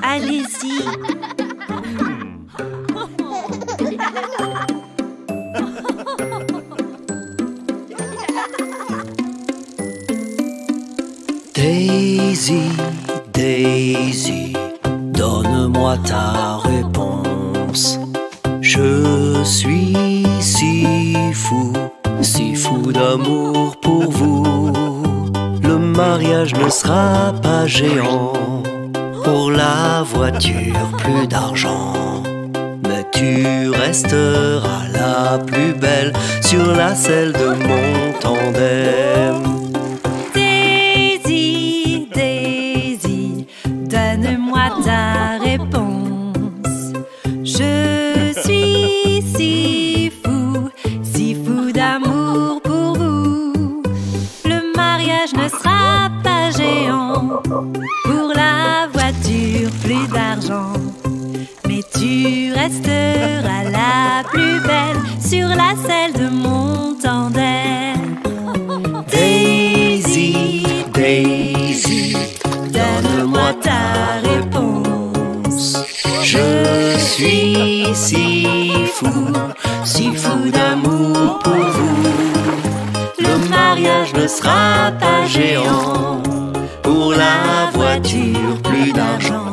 Allez-y. Daisy, Daisy, donne-moi ta réponse. Je suis si fou d'amour pour vous. Le mariage ne sera pas géant. Pour la voiture, plus d'argent. Mais tu resteras la plus belle sur la selle de mon tandem. Daisy, Daisy, donne-moi ta réponse. Je suis si fou d'amour pour vous. Le mariage ne sera pas géant. Pour la voiture, plus d'argent. Mais tu resteras la plus belle sur la selle de mon tandem. Daisy, Daisy, donne-moi ta réponse. Je suis si fou d'amour pour vous. Le mariage ne sera pas géant. Pour la voiture, plus d'argent.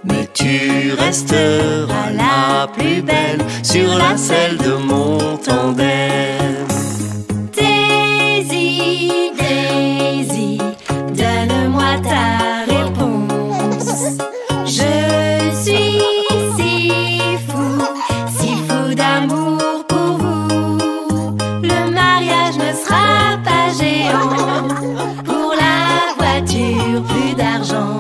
Mais tu resteras la plus belle sur la selle de mon tandem. Daisy, Daisy, donne-moi ta réponse. Je suis si fou d'amour pour vous. Le mariage ne sera pas géant. Pour la voiture, plus d'argent.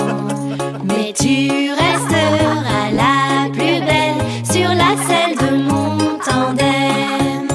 Mais tu resteras la plus belle sur la selle de mon tandem.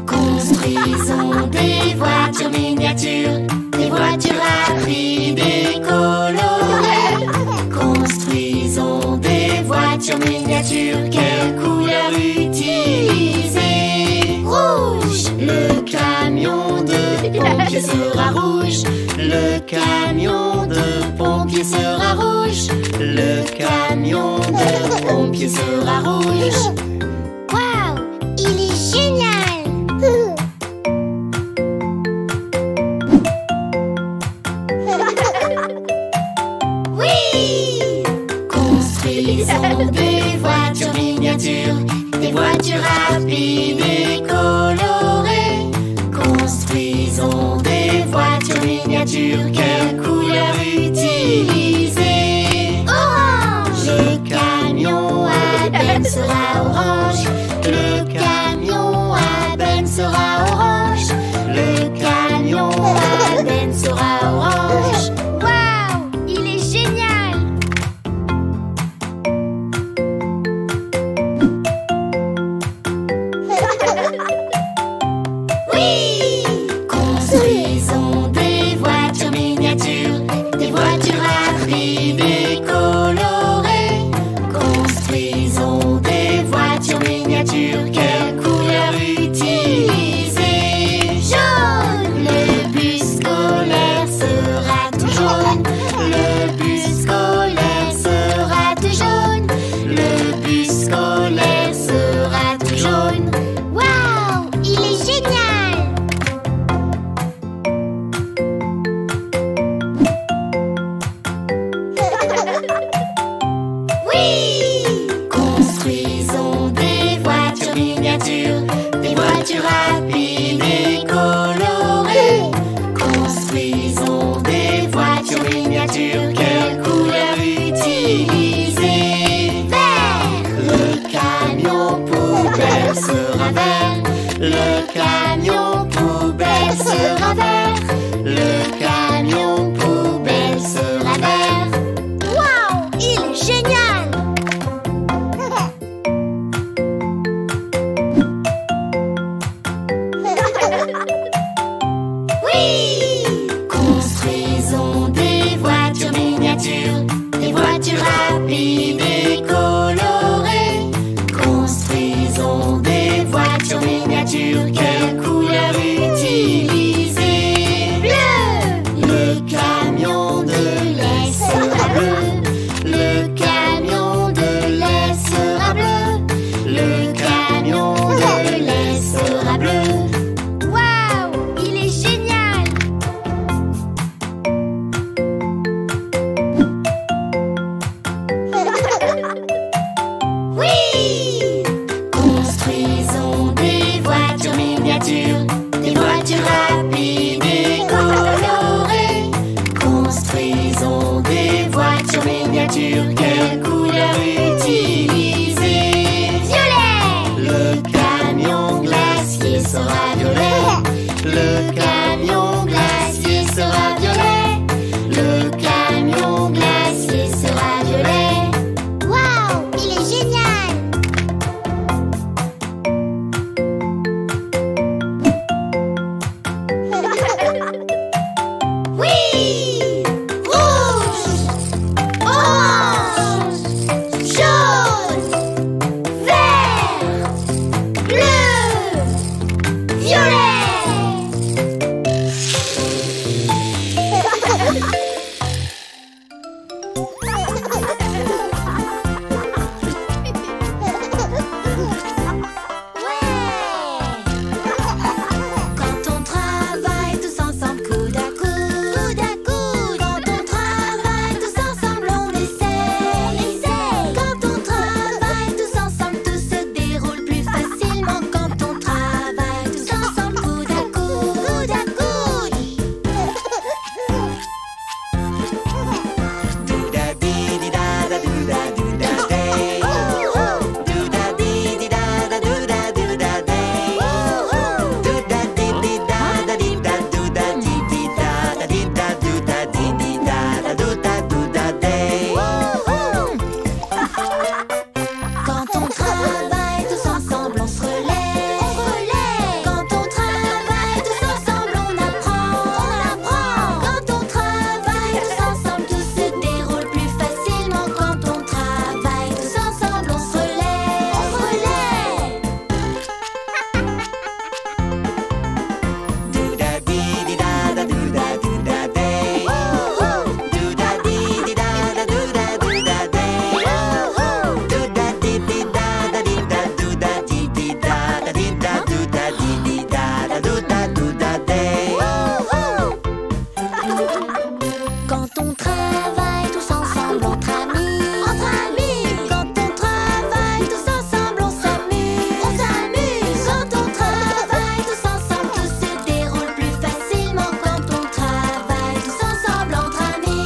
Construisons des voitures miniatures, des voitures rapides et colorées. Construisons des voitures miniatures, quelle couleur utiliser? Rouge! Le camion de pompiers sera rouge. Le camion de pompiers sera rouge. Le camion de pompiers sera rouge. Waouh! Il est génial! Construisons des voitures miniatures, des voitures rapides et colorées. Construisons des voitures miniatures, quelle couleur utiliser? Orange! Le camion à benne sera orange. Le camion à benne sera orange. Le camion à benne sera orange. Waouh! Il est génial! Oui! Construisons des voitures miniatures, des voitures rapides et colorées. Construisons des voitures miniatures, quelle couleur utiliser? Jaune! Le bus scolaire sera tout jaune. Le bus scolaire sera tout jaune. Le bus scolaire sera tout jaune. Waouh! Il est génial! Oui! Construisons des voitures miniatures, des voitures rapides et colorées. Construisons des voitures miniatures, quelle couleur utiliser? Vert! Le camion poubelle sera vert. Le camion poubelle poubelle sera vert. Le camion poubelle sera vert. Waouh, il est génial! Oui! Construisons des voitures miniatures, des voitures rapides et colorées. Construisons des voitures miniatures, quelle couleur utiliser? Bleu! Le camion de lait sera bleu. Le camion de lait sera bleu. Le camion de lait sera bleu. Waouh, il est génial! Oui! Construisons des voitures miniatures, des voitures rapides et colorées. Construisons des voitures miniatures, quelle couleur utiliser? Violet! Le camion glacier sera violet. Le camion glacier sera violet. Le camion glacier sera violet. Waouh, il est génial! Oui! Rouge, orange, jaune, vert, bleu, violet. Quand on travaille tous ensemble, coude à coude, quand on travaille tous ensemble, on essaie. Quand on travaille tous ensemble, tout se déroule plus facilement. Quand on travaille tous ensemble, coude à coude, Quand on travaille tous ensemble, on se relaie. Quand on travaille tous ensemble, on apprend. Quand on travaille tous ensemble, tout se déroule plus facilement. Quand on travaille tous ensemble, on se relaie. Quand on travaille tous ensemble, entre amis. Quand on travaille tous ensemble, on s'amuse. Quand on travaille tous ensemble, tout se déroule plus facilement. Quand on travaille tous ensemble, entre amis.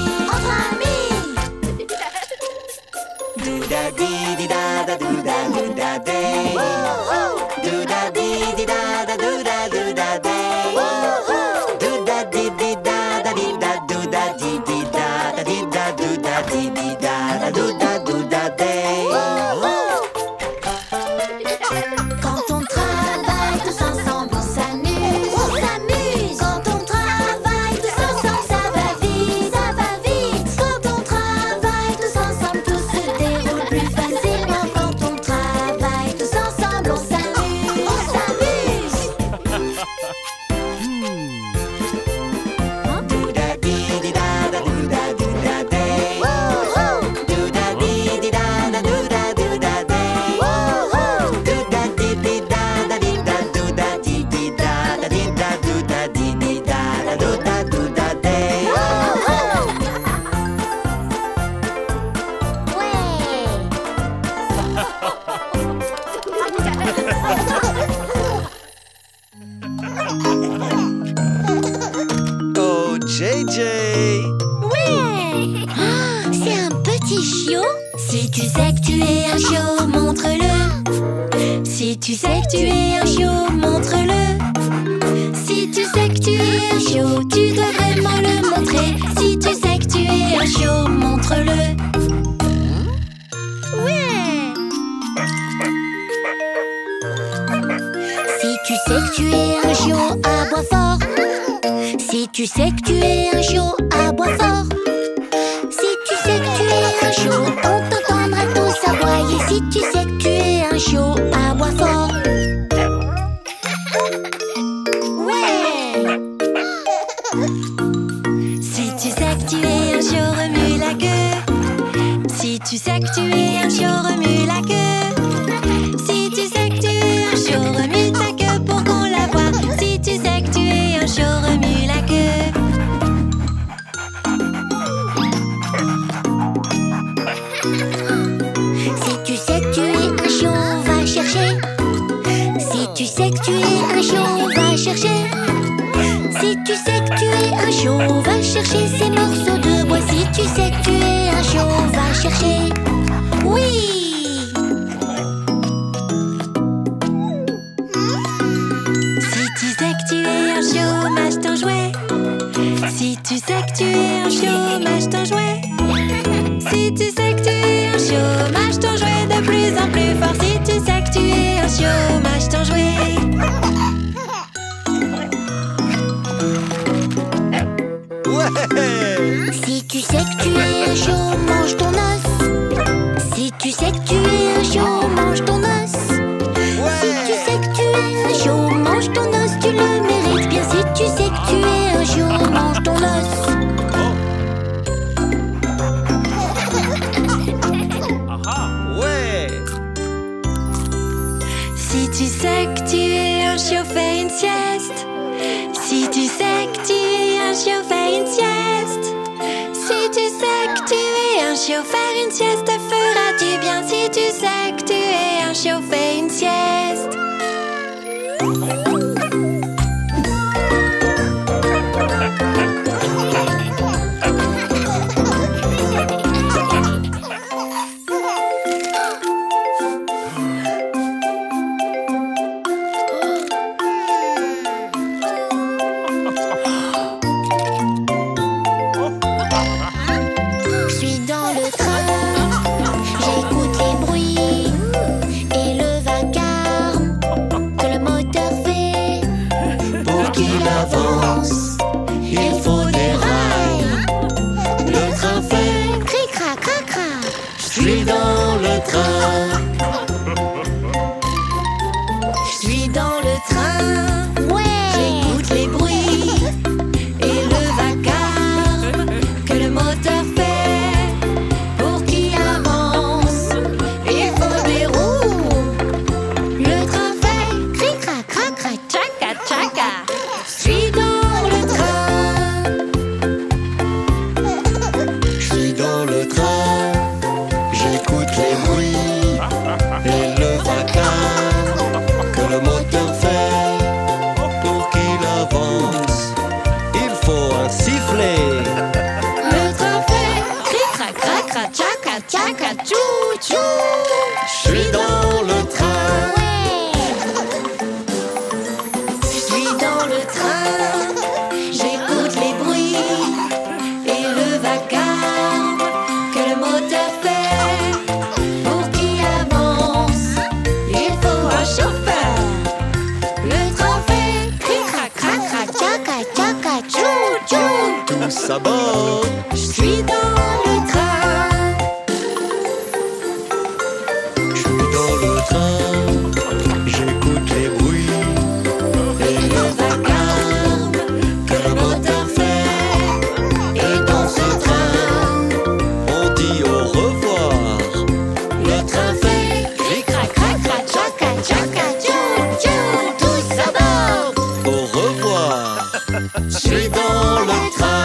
Quand on travaille tous ensemble, on s'amuse. Quand on travaille tous ensemble, ça va vite. Quand on travaille tous ensemble, tout se déroule plus facilement. Quand on travaille tous ensemble, on s'amuse. Oh, JJ! Ouais! Ah, c'est un petit chiot? Si tu sais que tu es un chiot, montre-le. Si tu sais que tu es un chiot, montre-le. Si tu sais que es un chiot, tu dois vraiment le montrer. Si tu sais que tu es un chiot, montre-le. Ouais. Si tu sais que tu es un chiot, aboie fort. Si tu sais que tu es un chiot, aboie fort. Si tu sais que tu es un chiot, on t'entendra tous aboyer. Si tu sais que tu es un chiot, aboie fort. Ouais. Si tu sais que tu es un chiot, remue la queue. Si tu sais que tu es un chiot, remue la queue. Si tu sais que tu es un chiot, remue ta queue pour qu'on la voie. Si tu sais que tu es un chiot, remue la queue. Si tu sais que tu es un chiot, va chercher. Si tu sais que tu es un chiot, va chercher. Si tu sais que tu es un chiot, va chercher ces morceaux de bois. Si tu sais que tu es un chiot, va chercher. Oui. Si tu sais que tu es un chiot, mâche ton jouet. Si tu sais que tu es un chiot, mâche ton jouet. Si tu sais que tu es un chiot, mâche ton jouet de plus en plus fort. Si tu sais que tu es un chiot, mâche ton jouet. Ouais! Si tu sais que tu es un chiot, mange ton os. Si tu sais que tu es un chiot, mange ton os. Si tu sais que tu es un chiot, mange ton os, tu le mérites bien. Si tu sais que tu es un chiot, mange ton os. Ouais! Si tu sais que tu es un chiot, fais une sieste. Si tu sais que tu es un chiot, fais une sieste. Si tu sais que tu es un chiot, faire une sieste te fera du bien. Si tu sais que tu es un chiot, fais une sieste. Je suis dans le train, j'écoute les bruits et le vacarme que le moteur fait. Pour qu'il avance, il faut des rails. Le train fait, Cri-cra, cra-cra. je suis dans le train. Je suis dans le train, ouais. J'écoute les bruits et le vacarme que le moteur fait. Pour qu'il avance, il faut des roues. Le train fait cri-cra, cra-cra, tchaca, tchaca. Je suis dans le train. Je suis dans le train, j'écoute les bruits et le vacarme que le moteur fait. Pour qu'il avance, il faut un sifflet. Le train fait cri-cra, cra-cra, tchaca, tchaca, tchou-tchou. Je suis dans le train. Je suis dans le train, j'écoute les bruits et le vacarme que le moteur fait. Pour qu'il avance, il faut un chauffeur. Le train fait cri-cra, cra-cra, tchaca, tchaca, tchou-tchou. Tous à bord. Je suis dans le train. Je suis dans le train, j'écoute les bruits et le vacarme que le moteur fait. Et dans ce train, On dit au revoir. le train fait Cri-cra, cra-cra, tchaca, tchaca, tchou-tchou. Tous à bord. Au revoir. je suis dans le train.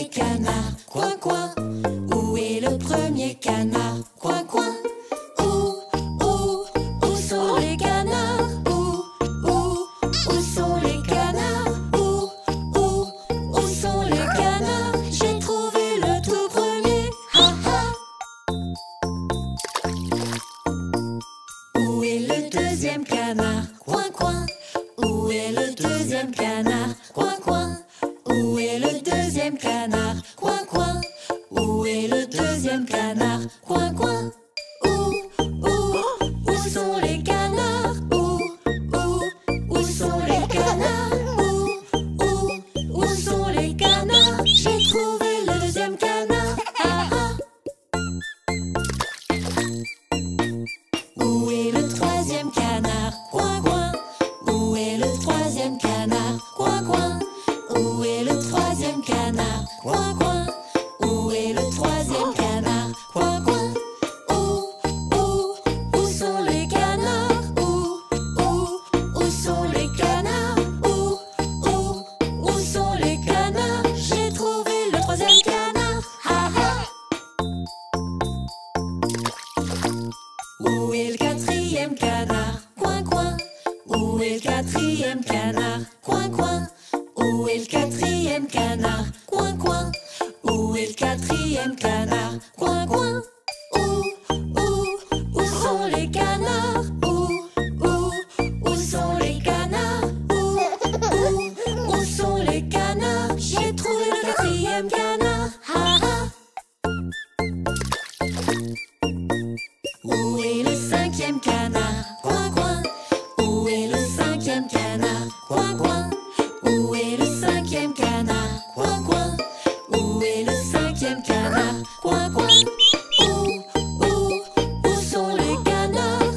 premier canard? Coin, coin. Où est le premier canard? Coin, coin. Où sont les canards? Où sont les canards? Où sont les canards? J'ai trouvé le tout premier. Ha ha. Où est le deuxième canard? Coin, coin. Où est le deuxième canard? Coin, coin. Où est le deuxième canard? Coin, coin. Où est le deuxième canard? Coin, coin. Où sont les canards? Où sont les canards? Où sont les canards? J'ai trouvé le deuxième canard. Ah ah. Où est le troisième canard? Coin, coin. Où est le troisième canard? Coin, coin. Où est le troisième canard? Coin, coin. Où est le troisième canard? Coin, coin. Où sont les canards? Où sont les canards? Où sont les canards? J'ai trouvé le troisième canard. Ha ha. Où est le quatrième canard? Coin, coin. Où est le quatrième canard? Coin, coin. Où est le quatrième canard? Coin, coin. Où est le quatrième canard? Coin, coin. Où sont les canards? Où sont les canards? Où sont les canards? J'ai trouvé le quatrième canard. Ha ha. Où est le cinquième canard? Coin, coin. Où est le cinquième canard? Coin, coin. Où est le cinquième canard? Coin, coin. Où est le cinquième canard? Coin, coin. Où sont les canards?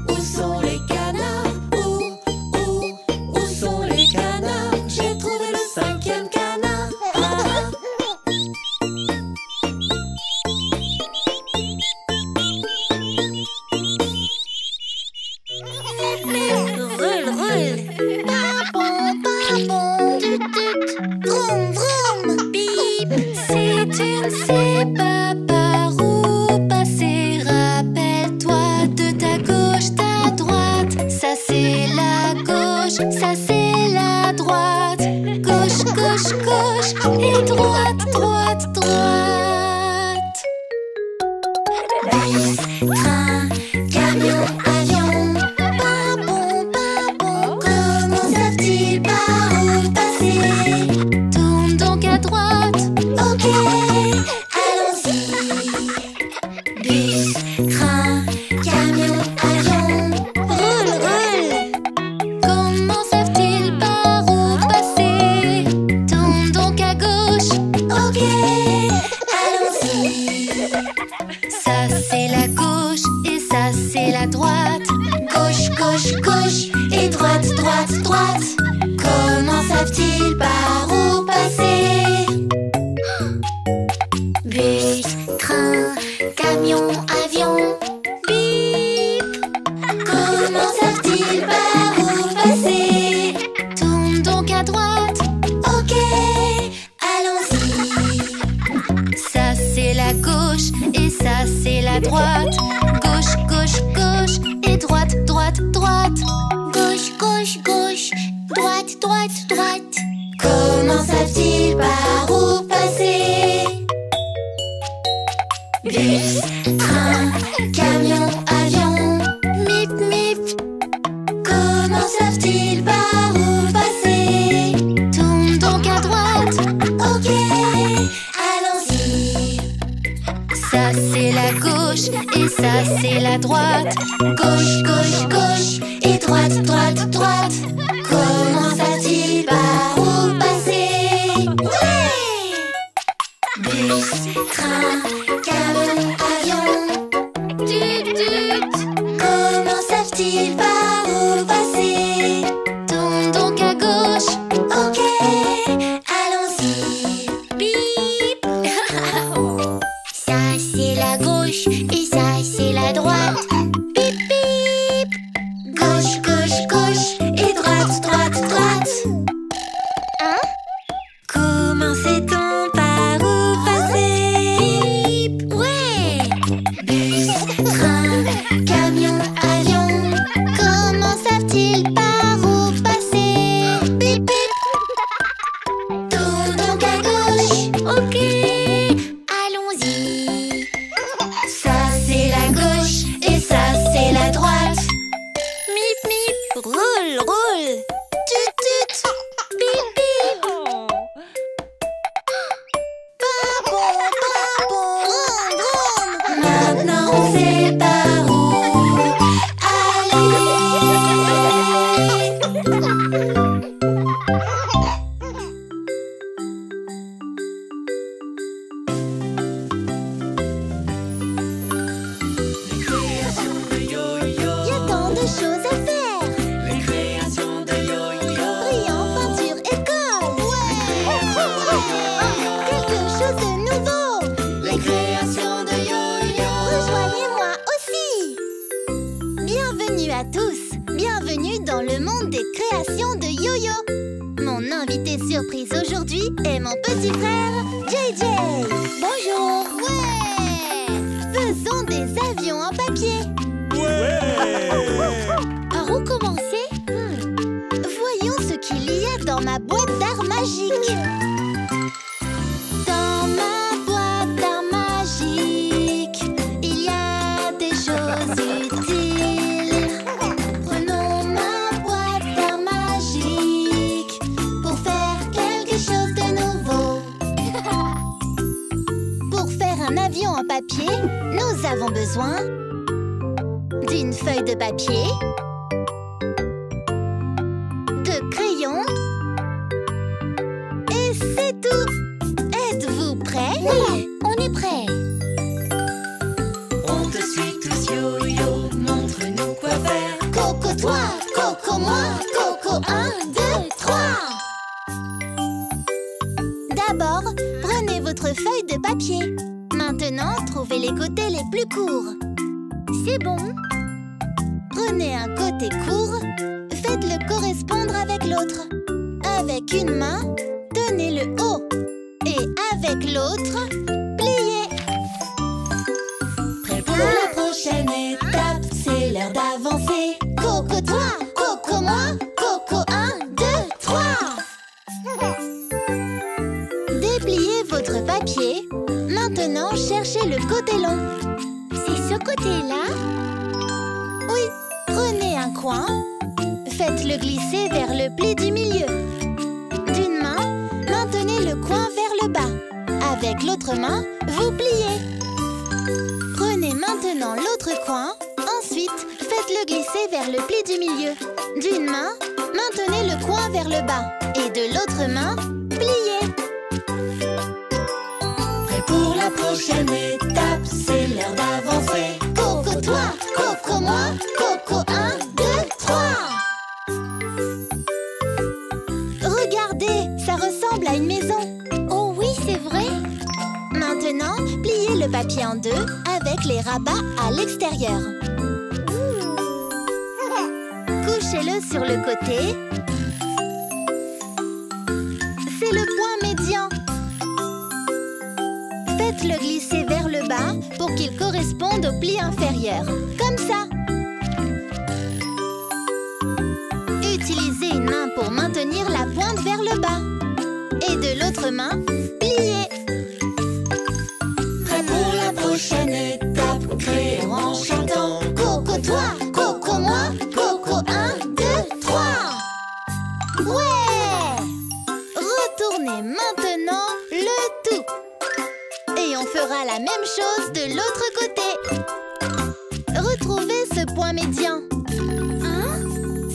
Où sont les canards? Où sont les canards? J'ai trouvé le cinquième canard. Ah, ah. Roule, roule. Papon, papon. Tut, tut. Vroom, vroom. Bip. Si tu ne sais pas par où passer, rappelle-toi de ta gauche, ta droite. Ça c'est la gauche, ça c'est la droite. Gauche, gauche, gauche. Et droite, droite, droite. Bus, train, camion, avion. Papon, papon, comment savent-ils par où passer? Tourne donc à droite. Ok, allons-y. Bus, train, camion, avion. Roule, roule. Comment savent-ils par où passer? Tourne donc à gauche. Ok, allons-y. Ça c'est la gauche et ça c'est la droite. Gauche, gauche, gauche et droite, droite, droite. Comment savent-ils par où passer? Bus, train, camion, avion. Bip. Comment savent-ils par où passer? Tourne donc à droite. Ok, allons-y. Ça c'est la gauche et ça c'est la droite. Gauche, gauche, gauche et droite, droite, droite. Gauche, gauche, gauche, droite, droite, droite. Comment savent-ils par où passer? Bus, train, camion, avion. Mip, mip. Comment savent-ils par où passer? Tourne donc à droite. Ok, allons-y. Ça c'est la gauche et ça c'est la droite. Gauche, gauche, gauche et droite, droite, droite. Comment savent-ils par où passer? Ouais! Bus, train, camion, avion. Tut, tut. Comment savent-ils par où passer? Tourne donc à gauche. Ok, allons-y. Bip. Ça c'est la gauche et ça c'est la droite. Bip, bip. Gauche, gauche, gauche et droite, droite, droite. Hein? Comment invité surprise aujourd'hui est mon petit frère, JJ. Bonjour. Ouais! Faisons des avions en papier. Ouais! Par où commencer? Voyons ce qu'il y a dans ma boîte d'art magique. Dans ma boîte d'art magique, il y a des choses utiles. Prenons ma boîte d'art magique pour faire quelque chose de nouveau. Pour faire un avion en papier, nous avons besoin d'une feuille de papier, de crayons, et c'est tout. Êtes-vous prêts? Oui, on est prêt. On te suit tous, yo-yo, montre-nous quoi faire. Coco toi, Coco moi, Coco 1, 2, 3. D'abord, prenez votre feuille de papier. Maintenant, trouvez les côtés les plus courts. C'est bon. Prenez un côté court, faites-le correspondre avec l'autre. Avec une main, tenez le haut. Et avec l'autre, pliez. Prêt pour la prochaine étape, c'est l'heure d'avancer. Coco toi, Coco moi, Coco 1, 2, 3. Dépliez votre papier. Maintenant, cherchez le côté long. C'est ce côté-là? Oui, prenez un coin. Faites-le glisser vers le pli du milieu. D'une main, maintenez le coin vers le bas. Avec l'autre main, vous pliez. Prenez maintenant l'autre coin. Ensuite, faites-le glisser vers le pli du milieu. D'une main, maintenez le coin vers le bas. Et de l'autre main, pliez. Prêt pour la prochaine étape, c'est l'heure d'avancer. Coco toi, Coco moi, Coco 1, 2, 3. Regardez, ça ressemble à une maison. Oh oui, c'est vrai. Maintenant, pliez le papier en deux avec les rabats à l'extérieur. Couchez-le sur le côté. C'est le point médian. Faites-le glisser vers le bas pour qu'il corresponde au pli inférieur. Comme ça. Utilisez une main pour maintenir la pointe vers le bas. Et de l'autre main, pliez. Prêt pour la prochaine étape, créons en chantant. Coco toi, Coco moi, Coco 1, 2, 3. Ouais! Retournez maintenant le tout. Et on fera la même chose de l'autre côté. Retrouvez ce point médian.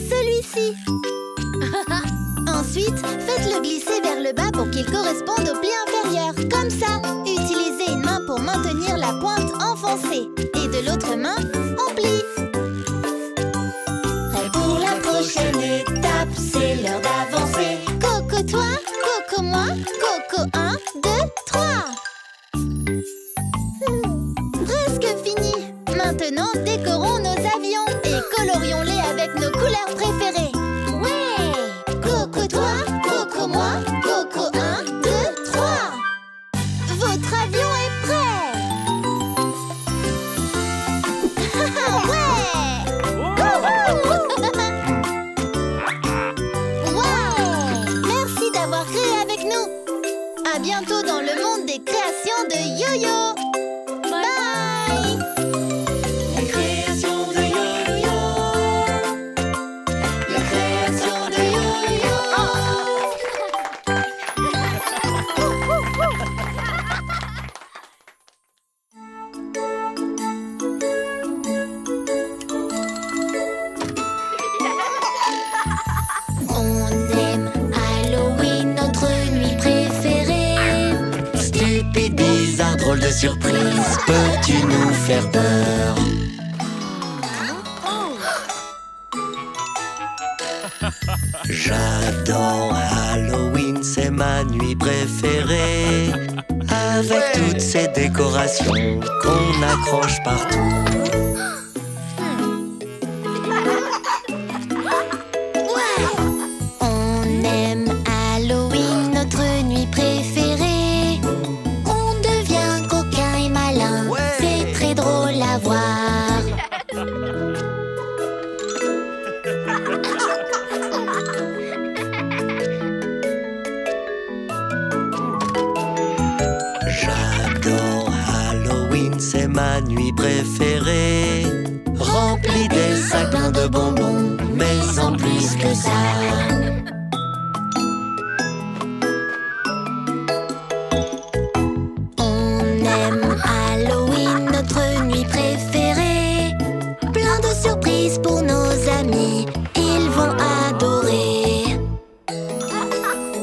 Celui-ci. Ensuite, faites-le glisser vers le bas pour qu'il corresponde au pli inférieur. Comme ça. Utilisez une main pour maintenir la pointe enfoncée. Et de l'autre main, on plie. Prêt pour la prochaine étape, c'est l'heure d'avancer. Coco toi, Coco moi, Coco 1, 2, 3. Presque fini. Maintenant, décorons nos avions et colorions-les avec nos couleurs préférées. Ouais. Coco toi, Coco moi, Coco 1, 2, 3. Votre avion est prêt. Ouais. Ouais. Merci d'avoir créé avec nous. À bientôt dans le monde des créations de Yo-Yo. Bye. La création de yo-yo. La création de yo-yo. On aime Halloween, notre nuit préférée. Stupide, bizarre, drôle de surprise, peux-tu nous faire peur? J'adore Halloween, c'est ma nuit préférée. Avec toutes ces décorations qu'on accroche partout. On aime Halloween. ma nuit préférée. Remplie des sacs pleins de bonbons, mais en plus que ça. On aime Halloween, notre nuit préférée. Plein de surprises pour nos amis, ils vont adorer.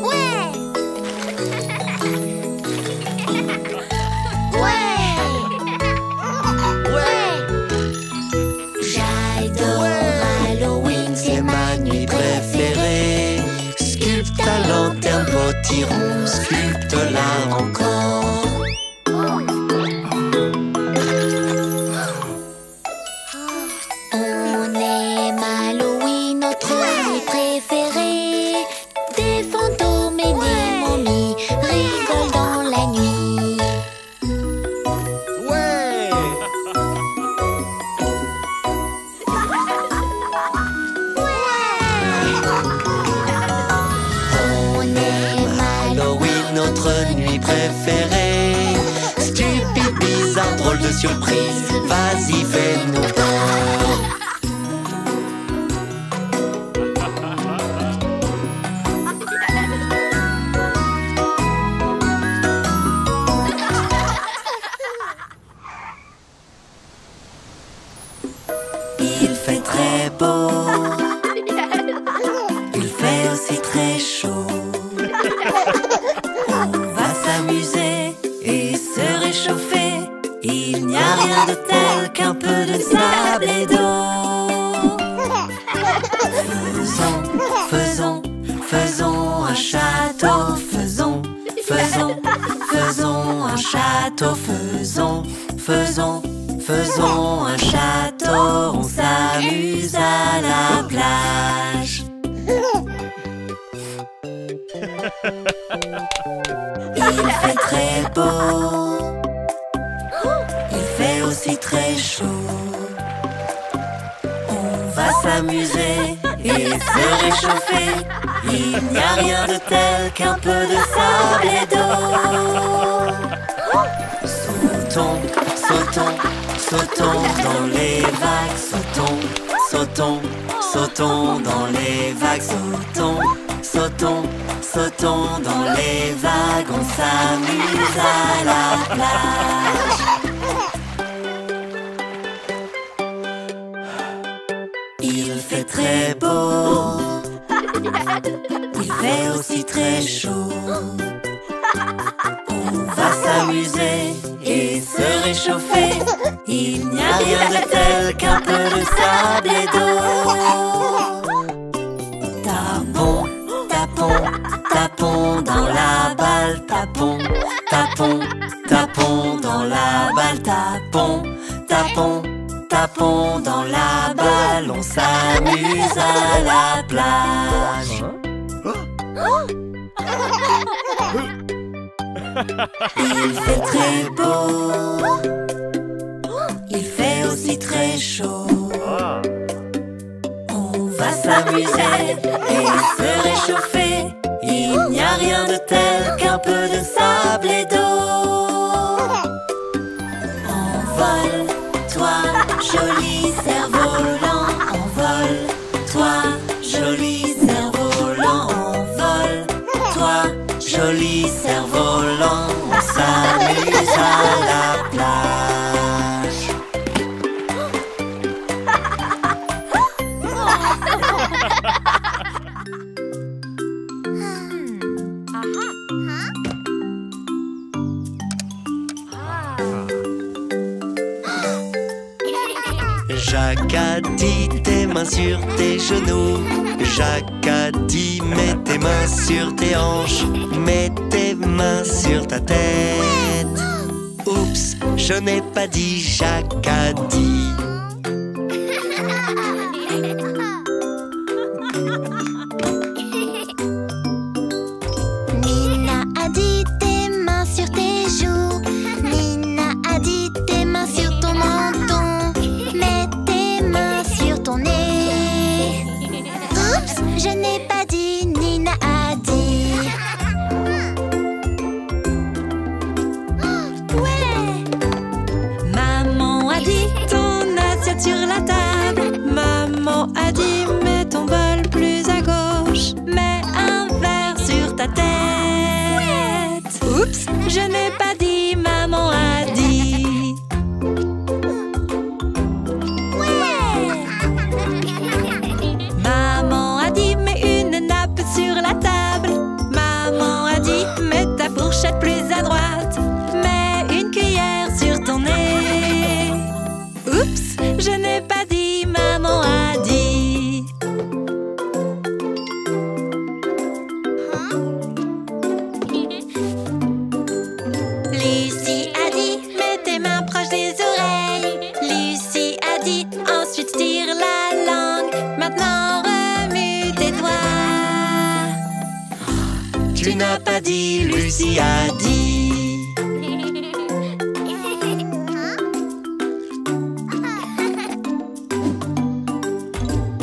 Ouais! J'adore Halloween, c'est ma nuit préférée. Sculpte ta lanterne, potiron, sculpte-la encore. On aime Halloween, notre nuit préférée. Des fantômes et des momies rigolent dans la nuit. Ouais! On aime Halloween, notre nuit préférée. Stupide, bizarre, drôle de surprise. Vas-y, fais-nous peur. Il fait très beau, il fait aussi très chaud. On va s'amuser et se réchauffer. Il n'y a rien de tel qu'un peu de sable et d'eau. Faisons un château. Faisons un château. Faisons un château. On s'amuse à la plage. Il fait très beau, il fait aussi très chaud. On va s'amuser et se réchauffer. Il n'y a rien de tel qu'un peu de sable et d'eau. Sautons dans les vagues. Sautons dans les vagues. Sautons dans les vagues. On s'amuse à la plage. Il fait très beau, il fait aussi très chaud. On va s'amuser et se réchauffer. Il n'y a rien de tel qu'un peu de sable et d'eau. Tapons dans la balle. Tapons dans la balle. Tapons dans la balle. On s'amuse à la plage. Il fait très beau, il fait aussi très chaud. On va s'amuser et se réchauffer. Il n'y a rien de tel qu'un peu de sable et d'eau. Envole-toi, joli cerf-volant. Envole-toi, joli cerf-volant. Envole-toi, joli cerf-volant. On s'amuse à la plage. Jacques a dit tes mains sur tes genoux. Jacques a dit mets tes mains sur tes hanches. Mets tes mains sur ta tête. Oups, je n'ai pas dit, Jacques a dit. Nina a dit tes mains sur tes joues. Nina a dit tes mains sur ton menton. Mets tes mains sur ton nez. Oups, je n'ai pas dit, Nina a dit. Ouais. Maman Oups, je n'ai pas dit, maman a dit. Maman a dit, mets une nappe sur la table. Maman a dit, mets ta fourchette plus à droite. Mets une cuillère sur ton nez. Oups, je n'ai pas dit, maman a dit. Lucie a dit, mets tes mains proches des oreilles. Lucie a dit, ensuite tire la langue. Maintenant remue tes doigts. Tu n'as pas dit, Lucie a dit.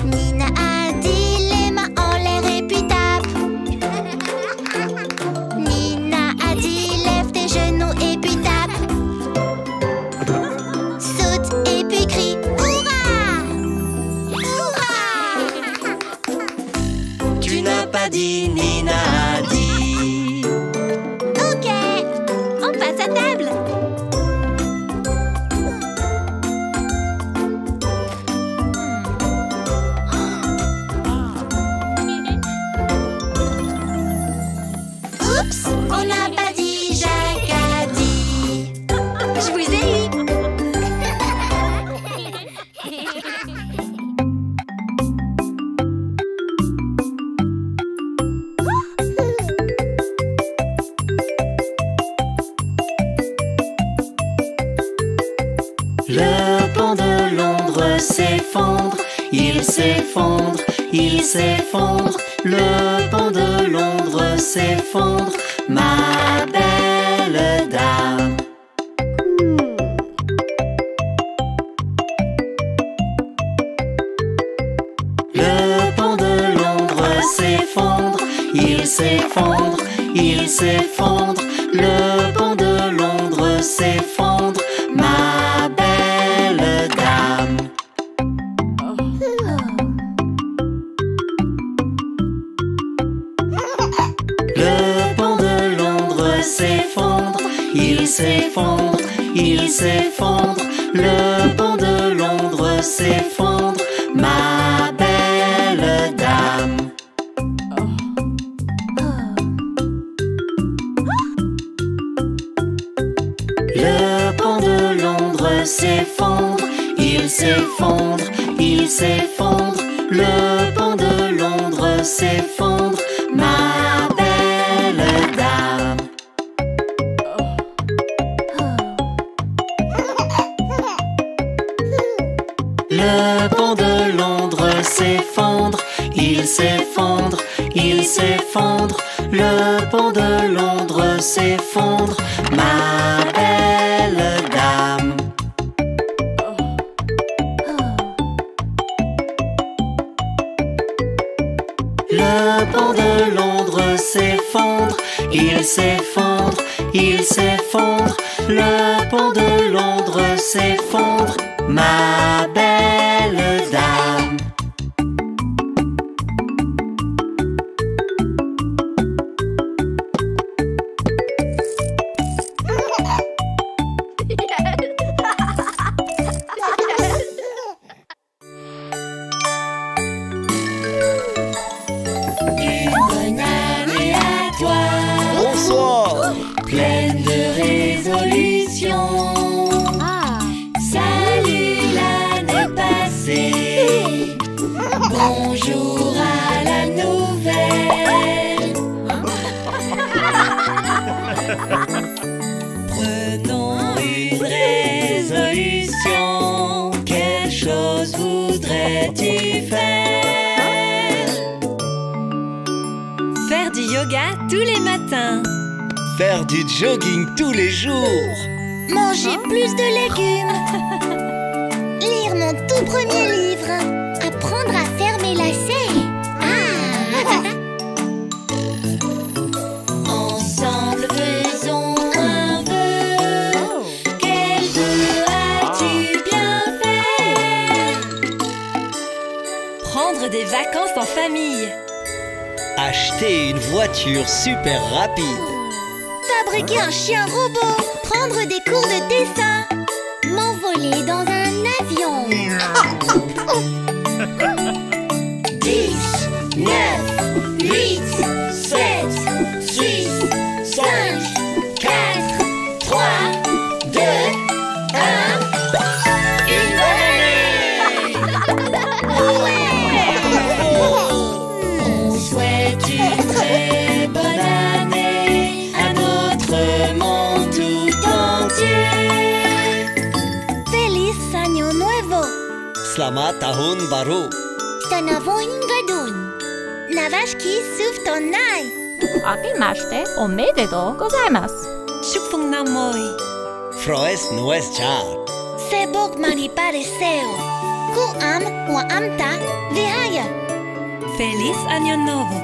Nina a dit les mains en l'air et puis tape. Nina a dit lève tes genoux et puis tape. Saute et puis crie hurrah! Hurrah! Tu n'as pas dit, Nina a dit. Ok, on passe à table. Oups, on n'a pas dit, Jacques a dit. Je vous ai eu. Le pont de Londres s'effondre, il s'effondre, il s'effondre. Le pont de Londres s'effondre, ma belle dame. Le pont de Londres s'effondre, il s'effondre, il s'effondre. Le pont de Londres s'effondre, ma belle dame. Le pont de Londres s'effondre, il s'effondre, il s'effondre. Le pont de Londres s'effondre, ma belle dame. Le pont de Londres s'effondre, il s'effondre, il s'effondre. Le pont de Londres s'effondre, ma belle dame. Le pont de Londres s'effondre, il s'effondre, il s'effondre. Le pont de Londres s'effondre, ma belle dame. Le pont de Londres s'effondre, il s'effondre, il s'effondre. Le pont de Londres s'effondre, ma belle dame. Bonne année à toi, Bonsoir. pleine de résolutions. Salut l'année passée. Bonjour à la nouvelle. Prenons une résolution. Quelle chose voudrais-tu faire? Faire du yoga tous les matins. Faire du jogging tous les jours. Manger plus de légumes. Lire mon tout premier livre. Apprendre à faire mes lacets. Ensemble faisons un vœu. Quel vœu as-tu bien fait? Prendre des vacances en famille. Acheter une voiture super rapide. Fabriquer un chien robot. Prendre des cours de dessin. M'envoler dans un avion. 10, 9, 8, 7, 6, 5, 4, 3, 2, 1. Une bonne année! On souhaite une très bonne année à notre monde tout entier. Feliz Año Nuevo. Selamat Tahun Baru. Sa novong gadun. Navashki Suftonai. Akimashite omedetou gozaimasu. Shukfungnamoy. Froes Nues Char. Sebok Manipareseo. Kuam Waamta Vihaya. Feliz Año Novo.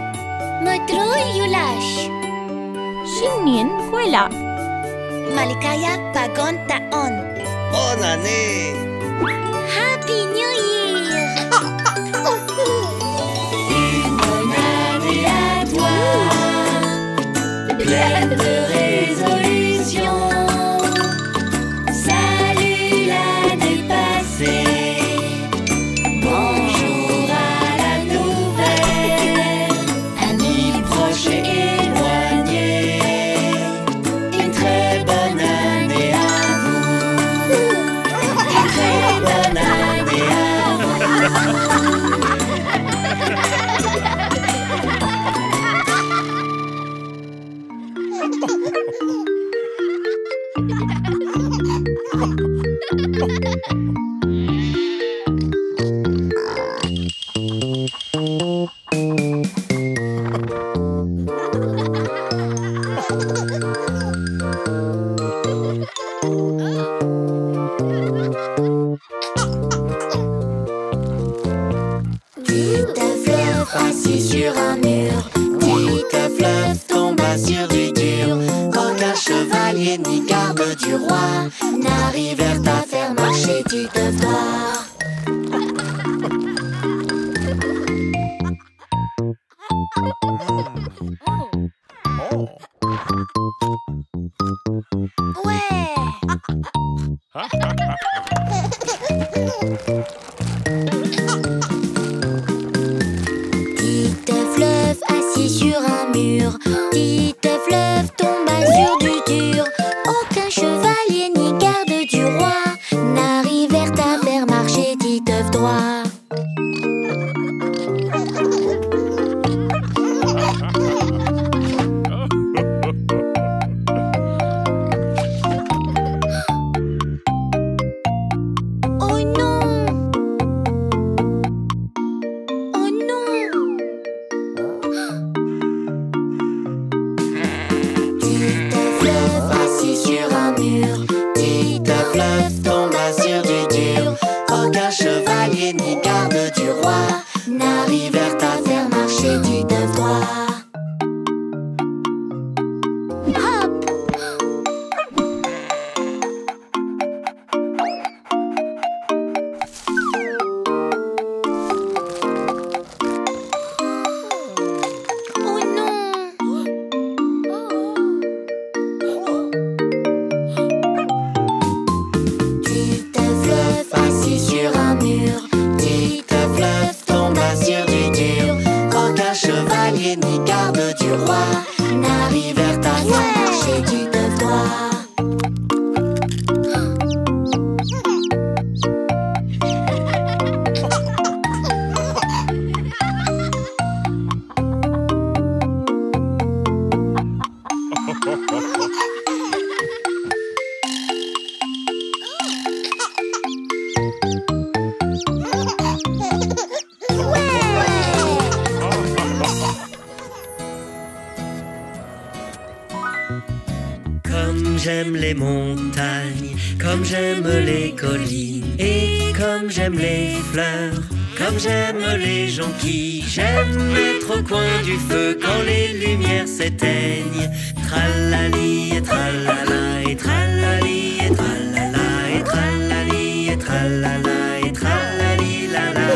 Motrul Yulash. Shinnin Kuela. Malikaya Pagon Taon. Bonne année. Happy New Year. Une bonne année à toi, pleine de résolutions. Salut l'année passée, bonjour à la nouvelle. Amis proches et éloignés, une très bonne année à vous. Une très bonne année à vous. Petite fleuve assis sur un mur, petite fleuve tomba sur du dur. Aucun chevalier ni garde du roi n'arrivèrent à faire marcher du devoir. Ouais. Petite fleuve assis sur un mur. Petite fleuve tomba sur du dur. Aucun chevalier ni garde du roi n'arrivèrent à faire marcher Titeuf droit. Oh non. Oh non. Petite fleuve assis sur un mur, petite fleuve tomba sur du dur. Aucun chevalier ni garde du roi n'arrivèrent à faire marcher du devoir. Oh non. Petite fleuve assis sur un mur, petite fleuve tomba sur du dur. Aucun chevalier ni garde du roi n'arrivèrent à faire marcher du devoir. Comme j'aime les montagnes, comme j'aime les collines, et comme j'aime les fleurs, comme j'aime les jonquilles. J'aime être au coin du feu quand les lumières s'éteignent. Tralali et tralala et tralali et tralala et tralali et tralala et tralali lala.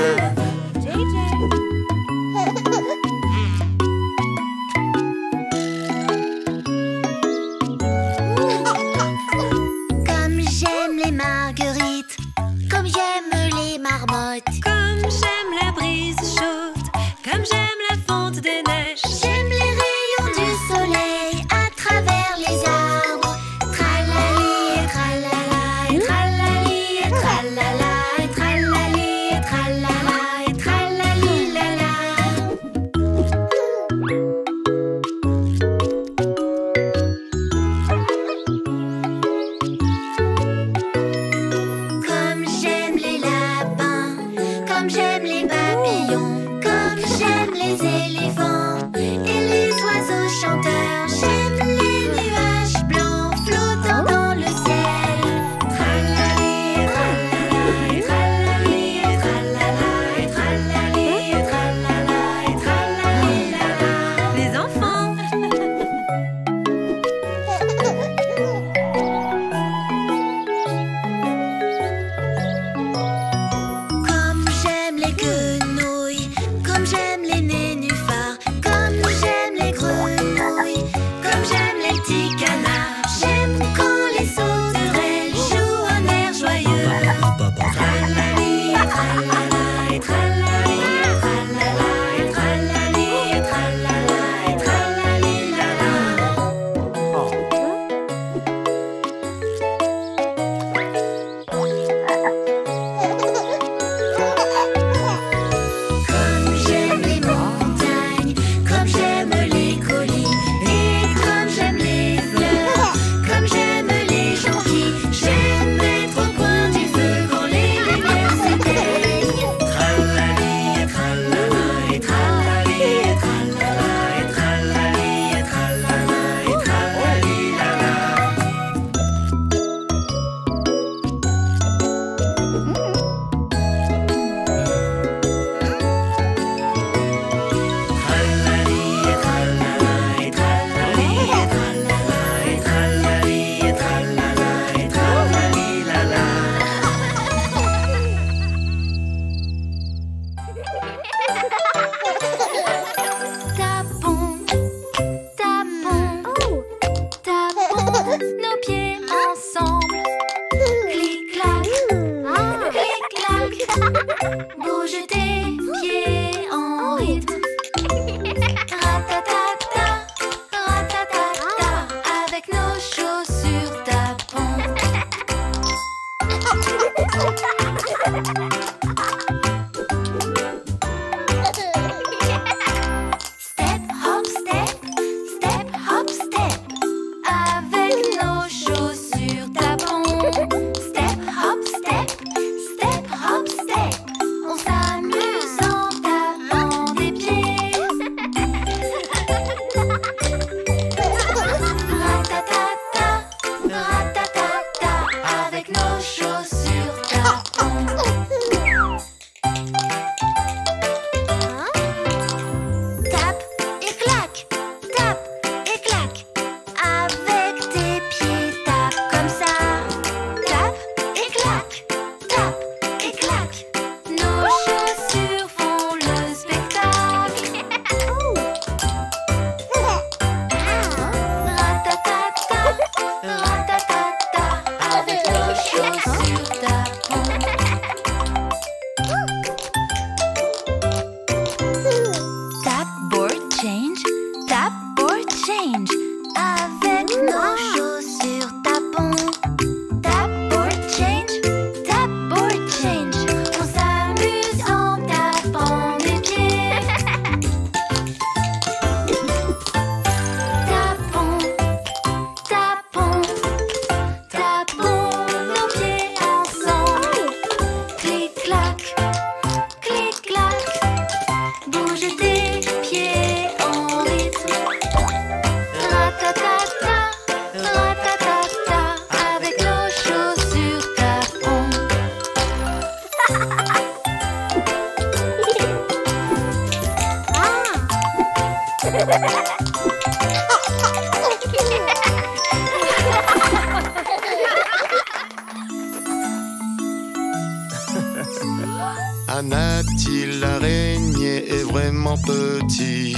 Anati l'araignée est vraiment petite.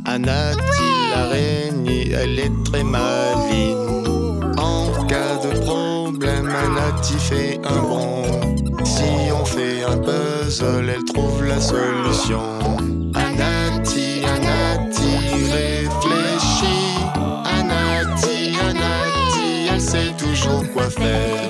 Anati l'araignée, elle est très maligne. En cas de problème, Anati fait un bond. Si on fait un puzzle, elle trouve la solution. Anati, Anati, réfléchis. Anati, Anati, elle sait toujours quoi faire.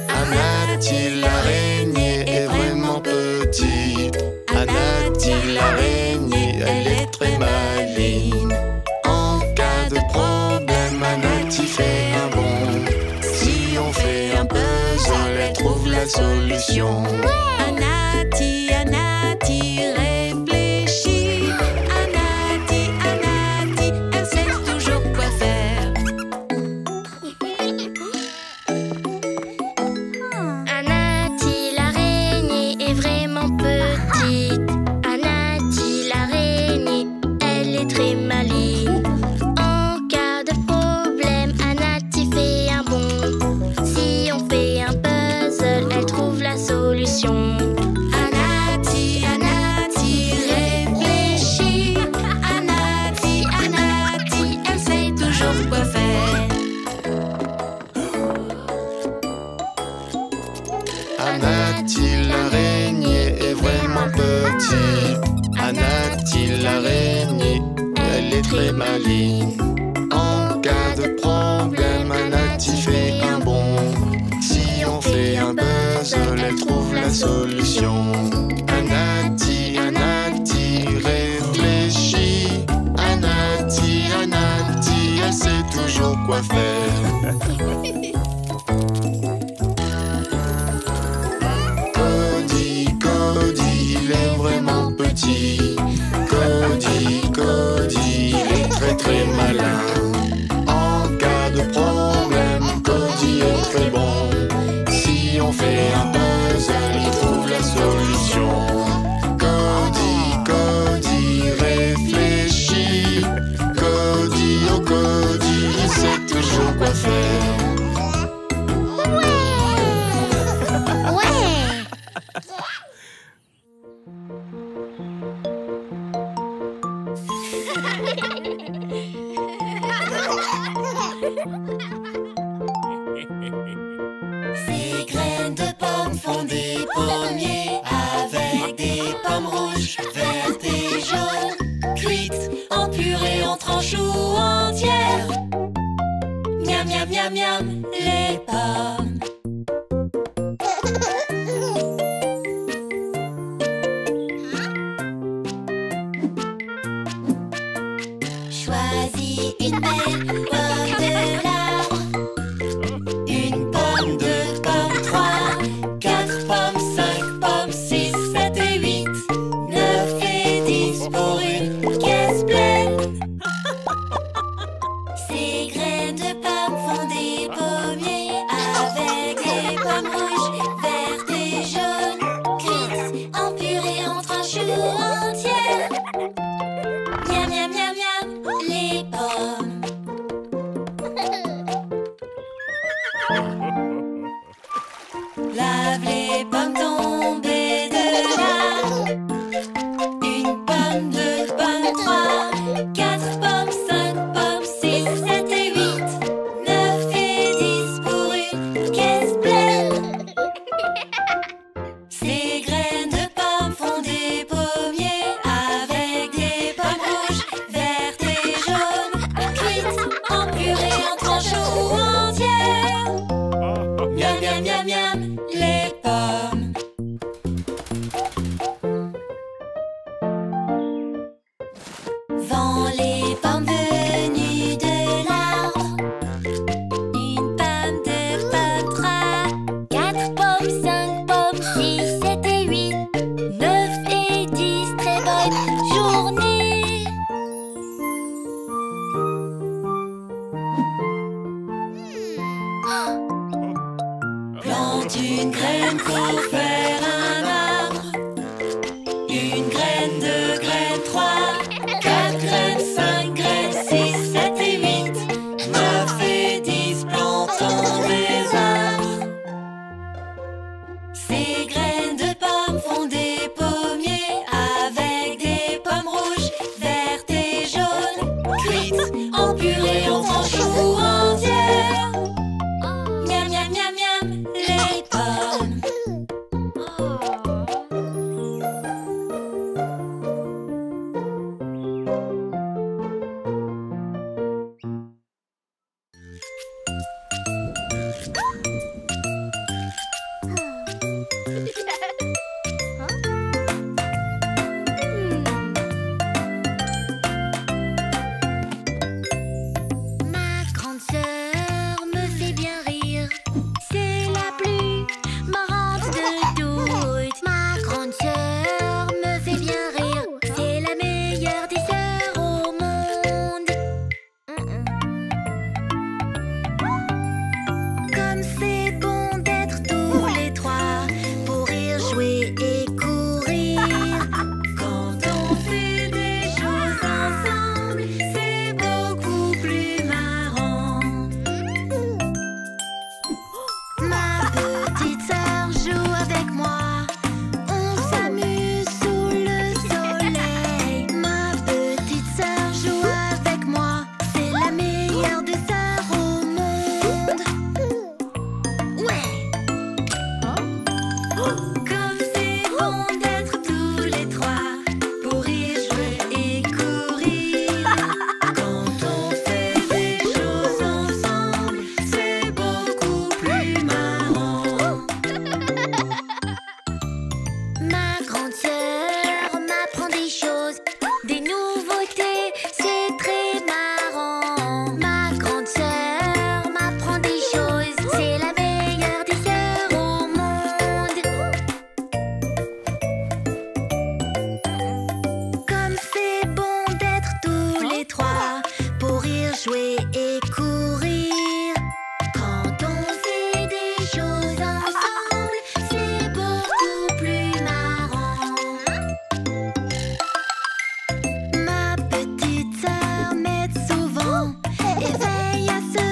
Anati l'araignée est vraiment petite. Anati l'araignée, elle est très maligne. En cas de problème, Anati fait un bond. Si on fait un puzzle, elle trouve la solution. Anati, Anati, réfléchis. Anati, Anati, elle sait toujours quoi faire. Anati l'araignée est vraiment petite. Anati l'araignée, elle est très maligne. En cas de problème, Anati fait un bond. Si on fait un puzzle, elle trouve la solution. Anati, Anati, réfléchis. Anati, Anati, elle sait toujours quoi faire. Anati l'araignée est vraiment petite. Anati l'araignée, elle est très maligne. En cas de problème, Anati fait un bond. Si on fait un puzzle, elle trouve la solution. Anati, Anati, réfléchis. Anati, Anati, elle sait toujours quoi faire. Cody, Cody, il est vraiment petit. Cody, Cody, il est très très malin. En cas de problème, Cody est très bon. Si on fait un puzzle, il trouve la solution. Cody, Cody, réfléchis. Cody, oh Cody, il sait toujours quoi faire. Ces graines de pommes font des pommiers avec des pommes rouges, vertes et jaunes, cuites en purée, en tranches ou entières. Miam, miam, miam, miam, les pommes. Choisis une belle pomme de l'arbre. Une pomme, deux pommes, trois, 4 pommes, 5 pommes, 6, 7 et 8, 9 et 10 pour une caisse pleine. Ces graines de pommes font des pommiers avec des pommes rouges, vertes et jaunes, cuites en purée, en tranches ou entières. Miam, miam, miam, miam, les pommes. cuites, en purée, en tranches ou entières. Miam, miam, miam, miam, les pommes. Ma grande sœur me fait bien rire. C'est la plus marrante de toutes. Ma grande sœur me fait bien rire. C'est la meilleure des sœurs au monde. Comme c'est bon d'être tous les trois pour rire, jouer et courir. Quand on fait des choses ensemble, c'est beaucoup plus marrant. Ma petite sœur joue avec moi. On s'amuse sous le soleil. Ma petite sœur joue avec moi. C'est la meilleure des sœurs au monde. Ouais! Comme c'est bon d'être tous les trois pour rire, jouer et courir. Quand on fait des choses ensemble, c'est beaucoup plus marrant. Ma grande sœur m'apprend des choses, des nouveautés, c'est très marrant. Ma grande sœur m'apprend des choses, c'est la meilleure des sœurs au monde. Comme c'est bon d'être tous les trois pour rire, jouer et courir. Quand on fait des choses ensemble, c'est beaucoup plus marrant. Ma petite sœur m'aide souvent et veille à ce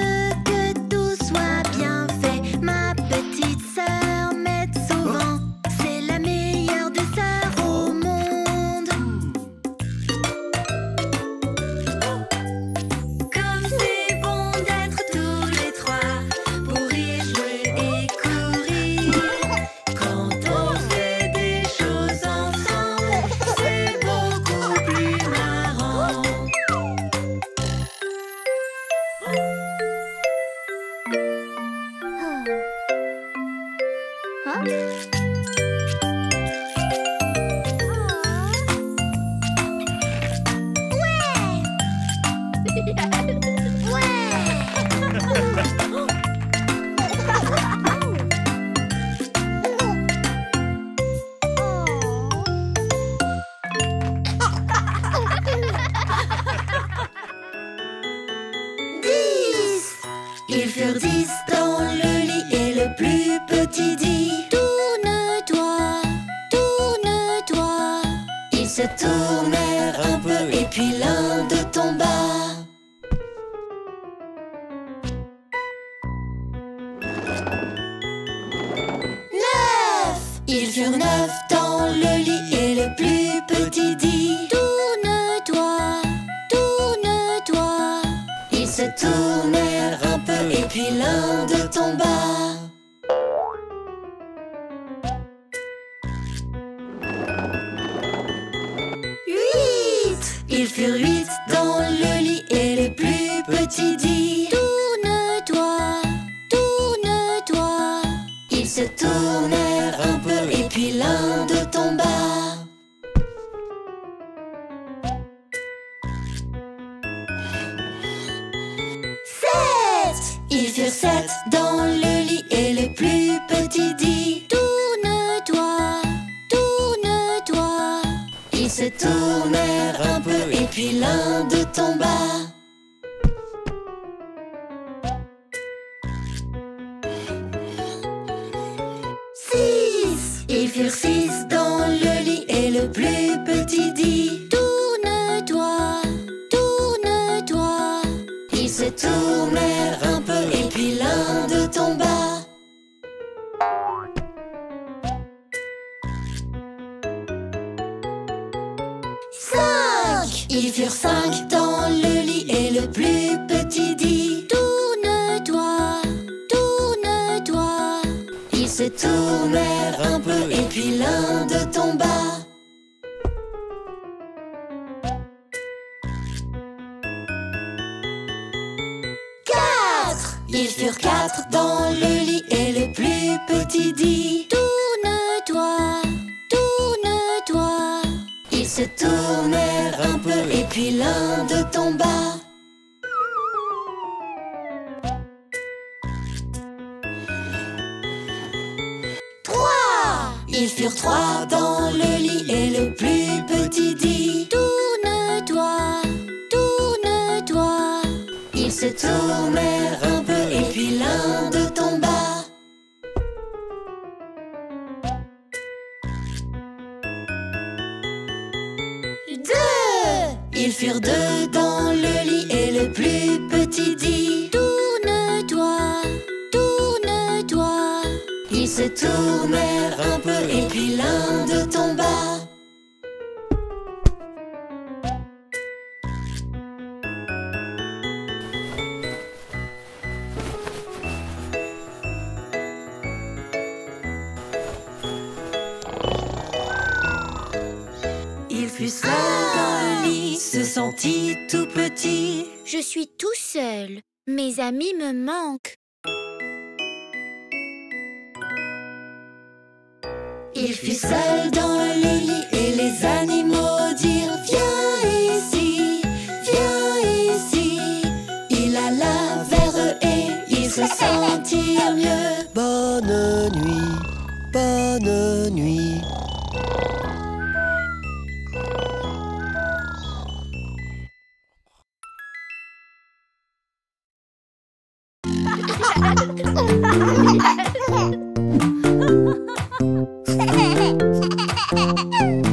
que tout soit bien fait. Ma petite sœur m'aide souvent, c'est la meilleure des sœurs au monde. Comme c'est bon d'être tous les trois pour rire, jouer et courir. Quand on fait des choses ensemble, c'est beaucoup plus marrant. Ils furent 10 dans le lit et le plus petit dit: tourne-toi, tourne-toi. Ils se tournèrent un peu et puis l'un d'eux tomba. Ils furent 9 dans le lit et le plus petit dit: tourne-toi, tourne-toi. Ils se tournèrent un peu et puis l'un d'eux tomba. Ils furent 8 dans le lit et le plus petit dit: tourne-toi, tourne-toi. Ils se tournèrent un peu et puis l'un d'eux tomba. Ils furent 7 dans le lit et le plus petit dit: tourne-toi, tourne-toi. Ils se tournèrent un peu et puis l'un d'eux tomba. Ils furent 6 dans le lit et le plus petit dit: tourne-toi, tourne-toi. Ils se tournèrent un peu et puis l'un d'eux tomba. Ils furent 5 dans le lit Ils furent 4 dans le lit et le plus petit dit: Tourne-toi, tourne-toi. Ils se tournèrent un peu et puis l'un d'eux tomba. Ils furent 3 dans le lit et le plus petit dit: Tourne-toi, tourne-toi. Ils se tournèrent un peu et puis l'un d'eux tomba. Ils furent 2 dans le lit et le plus petit dit: Tourne-toi, tourne-toi. Ils se tournèrent un peu et puis l'un d'eux tomba. Il fut seul dans le lit, se sentit tout petit. Je suis tout seul. Mes amis me manquent. Il fut seul dans le lit et les animaux dirent: Viens ici, viens ici. Il alla vers eux et ils se sentirent mieux. Bonne nuit, bonne nuit.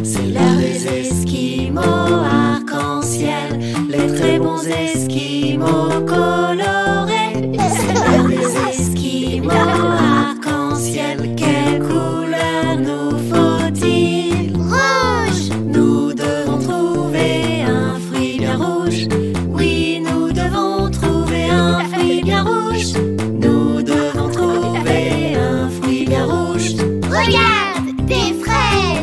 C'est l'heure des Esquimaux arc-en-ciel, les très bons Esquimaux colorés. C'est l'heure des Esquimaux arc-en-ciel, quelle couleur nous faut-il? Rouge! Nous devons trouver un fruit bien rouge. Oui, nous devons trouver un fruit bien rouge. Nous devons trouver un fruit bien rouge. Regarde, des fraises!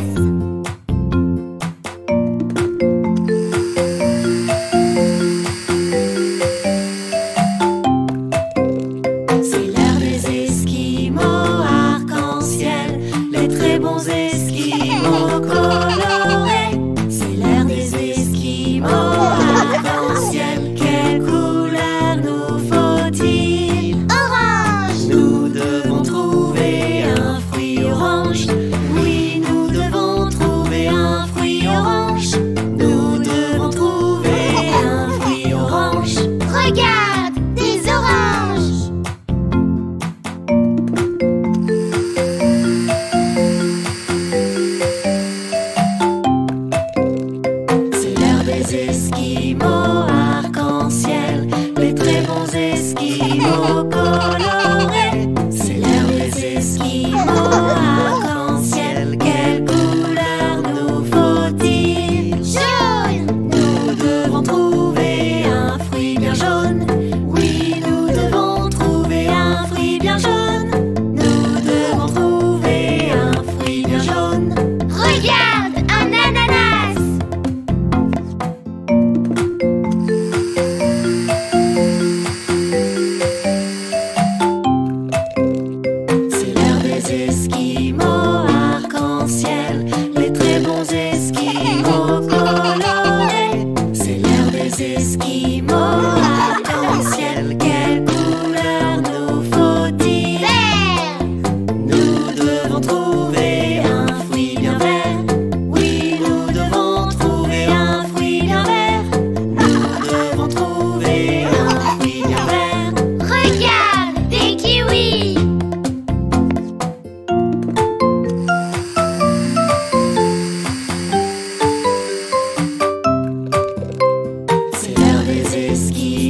C'est l'heure des Esquimaux arc-en-ciel, les très bons Esquimaux colorés. C'est l'heure des Esquimaux arc-en-ciel, quelle couleur nous faut-il? Orange! Nous devons trouver un fruit orange. Oui, nous devons trouver un fruit orange. Nous devons trouver un fruit orange. Regarde, des oranges! C'est l'heure des Esquimaux arc-en-ciel, les très bons Esquimaux colorés. C'est l'heure des Esquimaux arc-en-ciel, quelle couleur nous faut-il? Jaune! Nous devons trouver un fruit bien jaune. Oui, nous devons trouver un fruit bien jaune. Nous devons trouver un fruit bien jaune. Regarde, un ananas! C'est l'heure des Esquimaux arc-en-ciel, les très bons Esquimaux colorés. C'est l'heure des Esquimaux arc-en-ciel, quelle couleur nous faut-il? Vert! Nous devons trouver un fruit bien vert. Oui, nous devons trouver un fruit bien vert. Nous devons trouver un fruit bien vert. Regarde, des kiwis! C'est l'heure des Esquimaux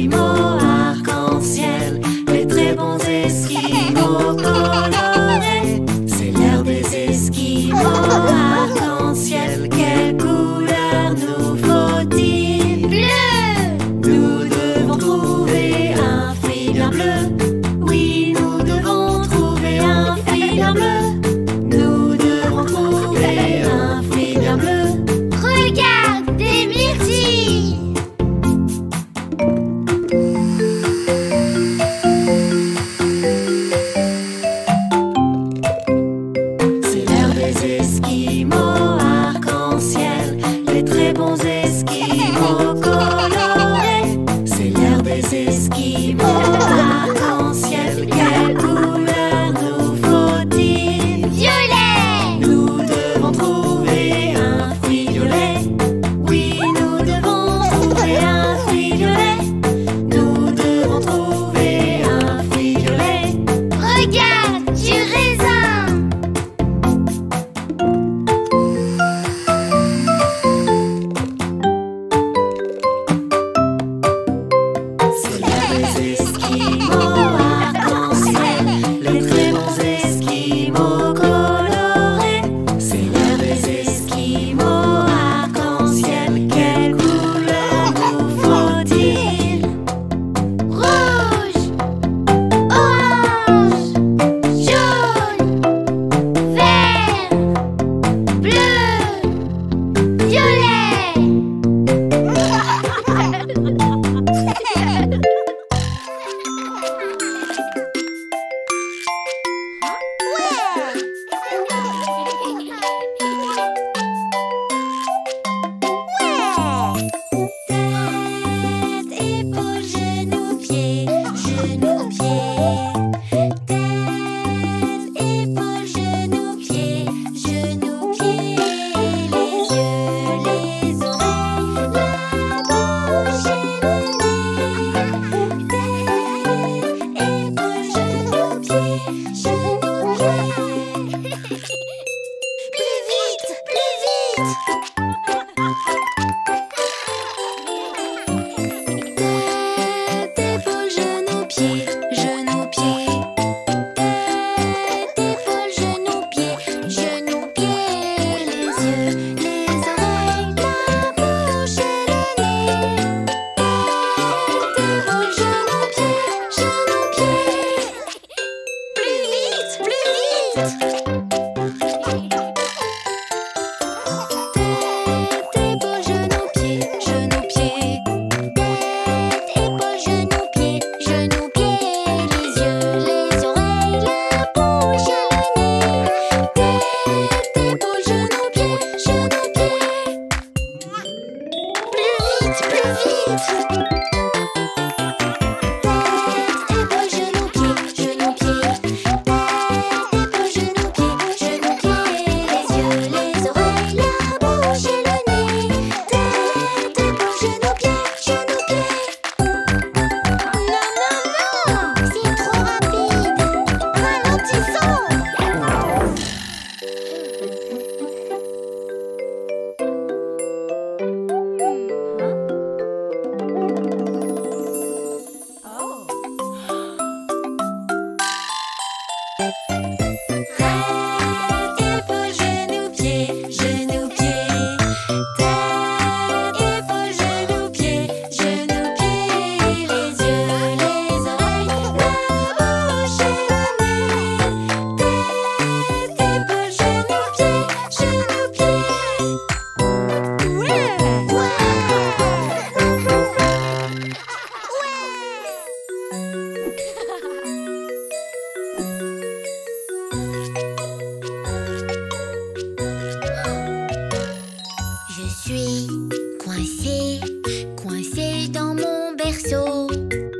berceau.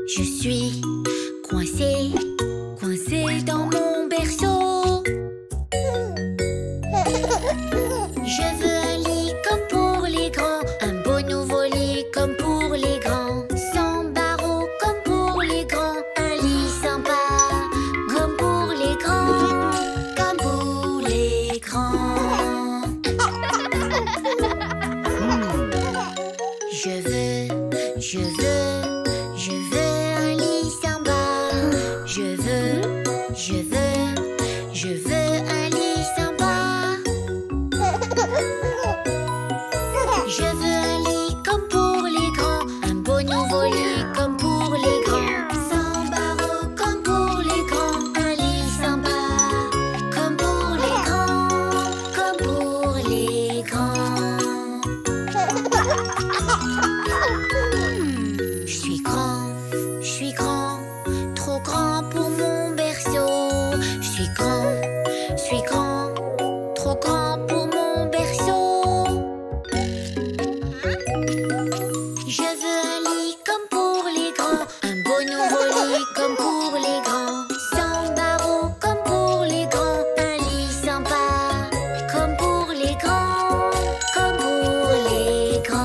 Je suis coincée, coincée dans mon berceau. Je veux un lit comme pour les grands, un beau nouveau lit comme pour les grands, sans barreaux comme pour les grands, un lit sympa comme pour les grands, comme pour les grands. Je veux un lit sympa. Je veux un lit sympa. Je veux un lit comme pour les grands, un beau nouveau lit comme pour les grands, sans barreaux comme pour les grands, un lit sympa comme pour les grands, comme pour les grands. Je suis grand, trop grand pour mon berceau. Je suis grand, trop grand pour mon berceau. Je veux un lit comme pour les grands, un beau nouveau lit comme pour les grands, sans barreaux comme pour les grands, un lit sympa comme pour les grands, comme pour les grands.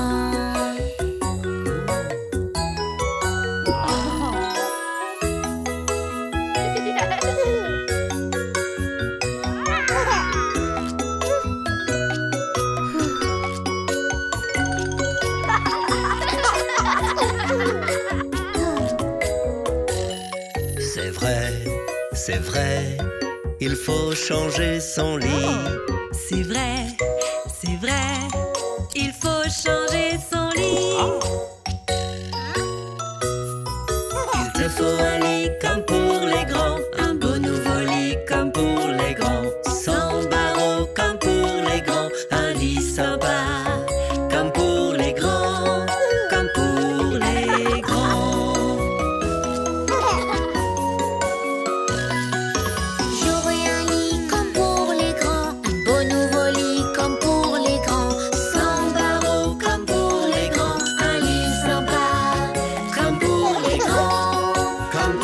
C'est vrai, il faut changer son lit. C'est vrai, il faut changer son lit. Il te faut un lit comme pour les grands, un beau nouveau lit comme pour les grands, sans barreaux comme pour les grands, un lit sympa comme pour les grands, comme pour les grands. J'aurai un lit comme pour les grands, un beau nouveau lit comme pour les grands, sans barreaux comme pour les grands, un lit sympa comme pour les grands, Comme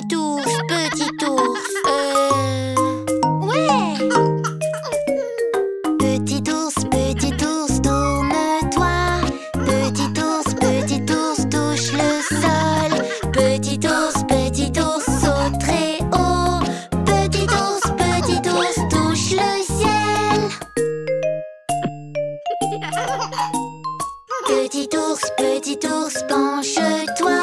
Petit ours, petit ours. Ouais. Petit ours, tourne-toi. Petit ours, touche le sol. Petit ours, saute très haut. Petit ours, touche le ciel. Petit ours, penche-toi.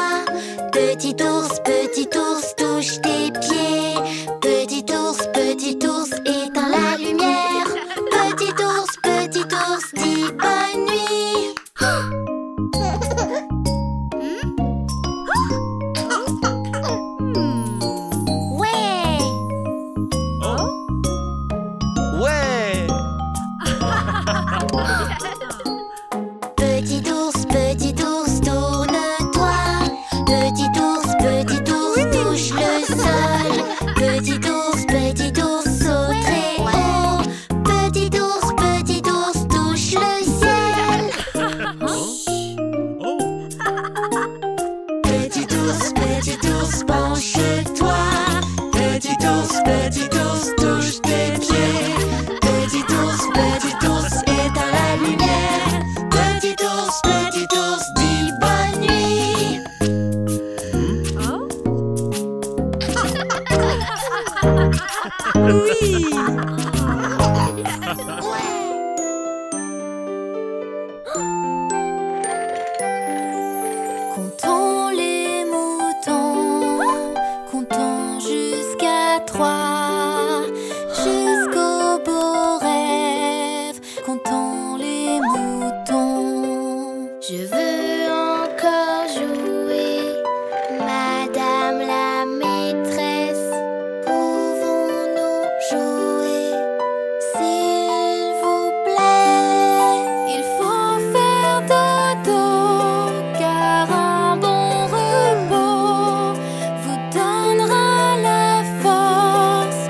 Petit ours, touche tes pieds. Petit ours, éteins la lumière. Petit ours, dis bonne nuit. Ouais. Ouais! Petit ours, tourne-toi. Petit ours, touche le sol. Petit ours, saute très haut. Petit ours, touche le ciel. Petit ours, penche-toi. Petit ours, touche tes pieds. Petit ours, éteins la lumière. Petit ours, dis bonne nuit. Oui. Comptons les moutons, comptons jusqu'à 3, jusqu'au beau rêve, comptons les moutons. Je veux encore jouer, Madame la maîtresse. Pouvons-nous jouer, s'il vous plaît? Il faut faire dodo, car un bon repos vous donnera la force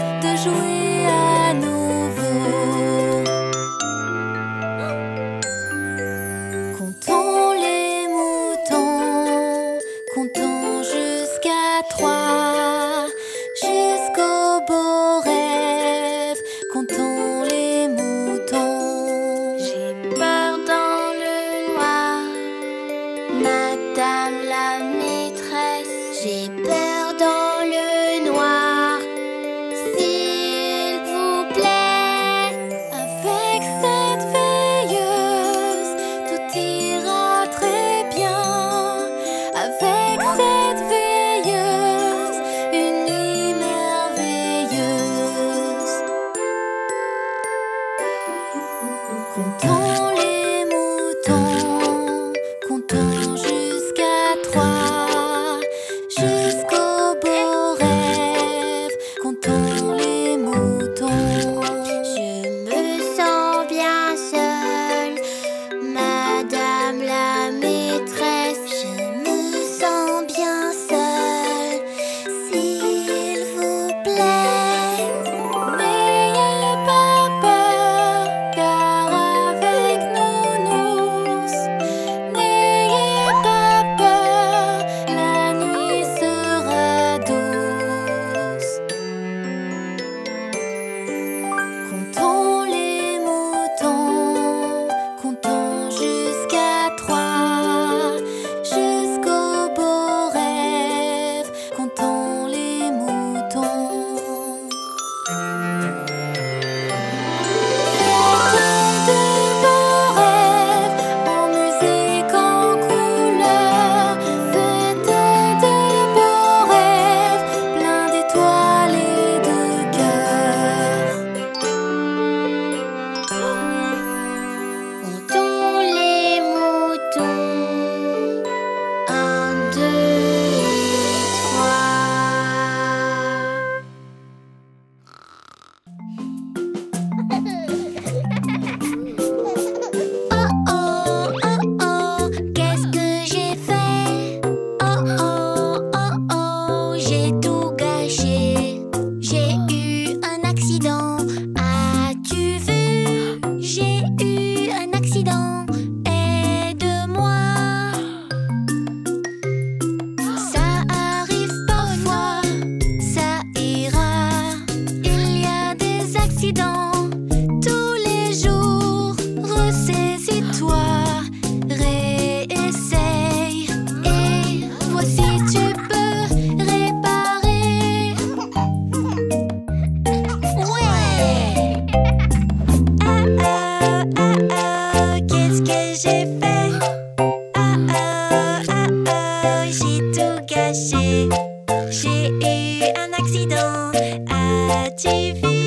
accident. As-tu vu?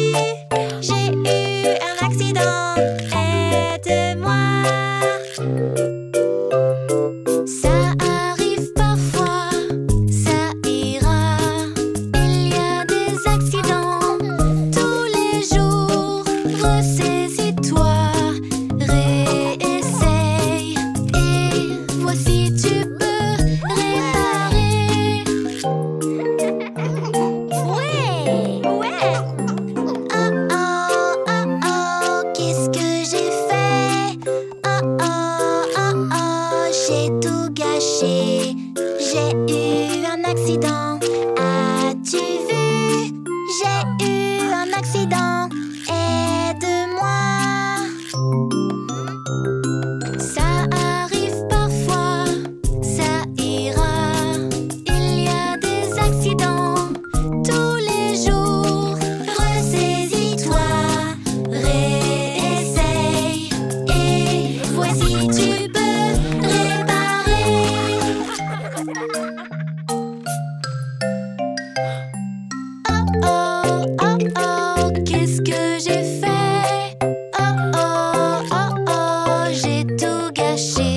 J'ai eu un accident. Aide-moi. Ça arrive parfois, ça ira. Il y a des accidents tous les jours. Ressaisis-toi, réessaye. Et voici tu peux réparer. Ouais, ouais. Oh oh, oh oh, qu'est-ce que j'ai fait? Oh oh, oh oh, j'ai tout gâché. J'ai eu un accident. As-tu vu? J'ai eu un accident. Aide-moi. Ça arrive parfois, ça ira. Il y a des accidents tous les jours. Ressaisis-toi, réessaye. Et voici tu peux réparer. Oh oh, oh oh, qu'est-ce que j'ai fait? Oh oh, oh oh, j'ai tout gâché.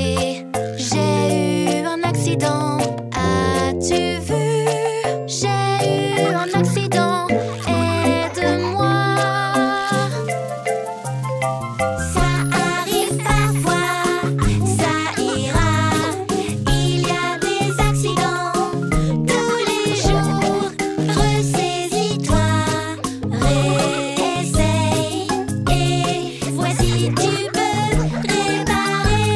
J'ai eu un accident. As-tu vu? J'ai eu un accident. Aide-moi. Ça arrive parfois, ça ira. Il y a des accidents tous les jours. Ressaisis-toi, réessaye. Et voici tu peux réparer.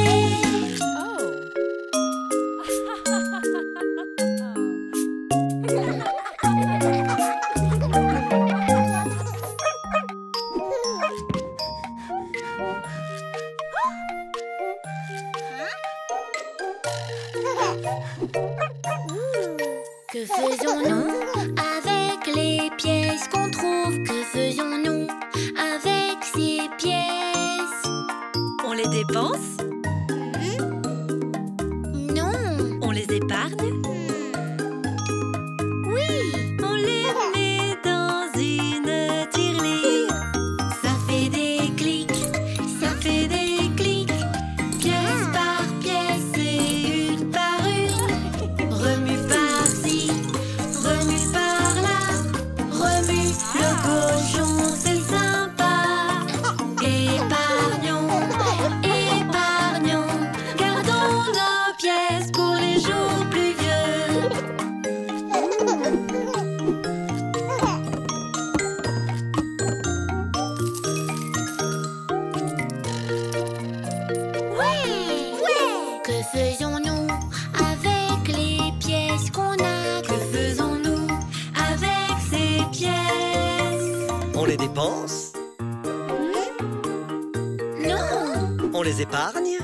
Que faisons-nous avec les pièces qu'on trouve? Que faisons-nous avec ces pièces? On les dépense? Non. On les épargne? Oui. On les met dans une tirelire. Ça fait des clics, ça fait des clics. Pièce par pièce et une par une. Remue par-ci, remue par-là. Remue le cochon, c'est sympa. Épargnons, épargnons. Gardons nos pièces pour les jours pluvieux. Que faisons-nous avec les pièces qu'on a? Que faisons-nous avec ces pièces? On les dépense? Non. On les épargne?